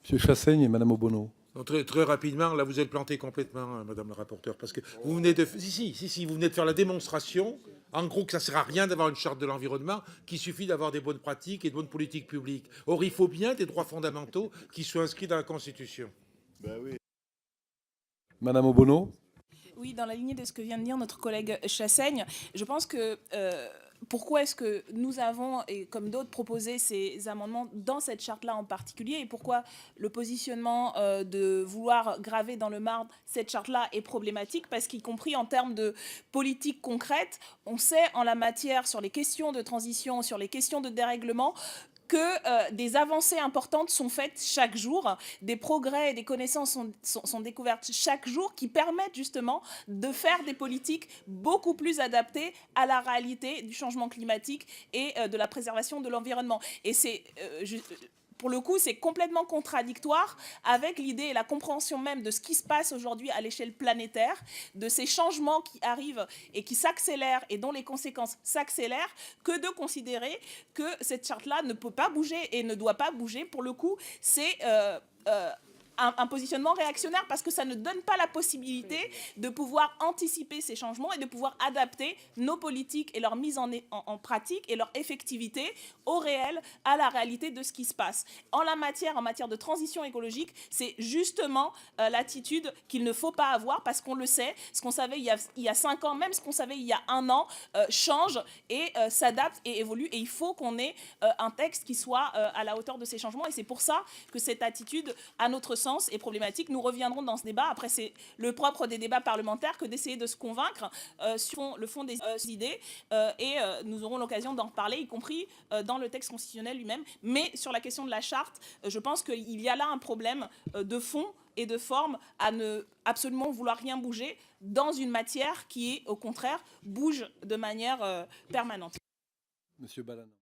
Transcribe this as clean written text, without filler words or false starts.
Monsieur Chassaigne et Madame Obono. Donc, très rapidement, là, vous êtes planté complètement, hein, Madame la rapporteure, parce que vous venez de, vous venez de faire la démonstration, en gros, que ça ne sert à rien d'avoir une charte de l'environnement, qu'il suffit d'avoir des bonnes pratiques et de bonnes politiques publiques. Or, il faut bien des droits fondamentaux qui soient inscrits dans la Constitution. Ben oui. Madame Obono. Oui, dans la lignée de ce que vient de dire notre collègue Chassaigne, je pense que pourquoi est-ce que nous avons, et comme d'autres, proposé ces amendements dans cette charte-là en particulier, et pourquoi le positionnement de vouloir graver dans le marbre cette charte-là est problématique, parce qu'y compris en termes de politique concrète, on sait en la matière, sur les questions de transition, sur les questions de dérèglement, que des avancées importantes sont faites chaque jour, des progrès et des connaissances sont découvertes chaque jour qui permettent justement de faire des politiques beaucoup plus adaptées à la réalité du changement climatique et de la préservation de l'environnement. Et c'est pour le coup, c'est complètement contradictoire avec l'idée et la compréhension même de ce qui se passe aujourd'hui à l'échelle planétaire, de ces changements qui arrivent et qui s'accélèrent et dont les conséquences s'accélèrent, que de considérer que cette charte-là ne peut pas bouger et ne doit pas bouger. Pour le coup, c'est un positionnement réactionnaire parce que ça ne donne pas la possibilité de pouvoir anticiper ces changements et de pouvoir adapter nos politiques et leur mise en pratique et leur effectivité au réel, à la réalité de ce qui se passe. En matière de transition écologique, c'est justement l'attitude qu'il ne faut pas avoir parce qu'on le sait, ce qu'on savait il y a 5 ans, même ce qu'on savait il y a 1 an, change et s'adapte et évolue. Et il faut qu'on ait un texte qui soit à la hauteur de ces changements. Et c'est pour ça que cette attitude, à notre sens, est problématique. Nous reviendrons dans ce débat. Après, c'est le propre des débats parlementaires que d'essayer de se convaincre sur le fond des idées. Et nous aurons l'occasion d'en reparler, y compris dans le texte constitutionnel lui-même. Mais sur la question de la charte, je pense qu'il y a là un problème de fond et de forme à ne absolument vouloir rien bouger dans une matière qui, au contraire, bouge de manière permanente. Monsieur Balana.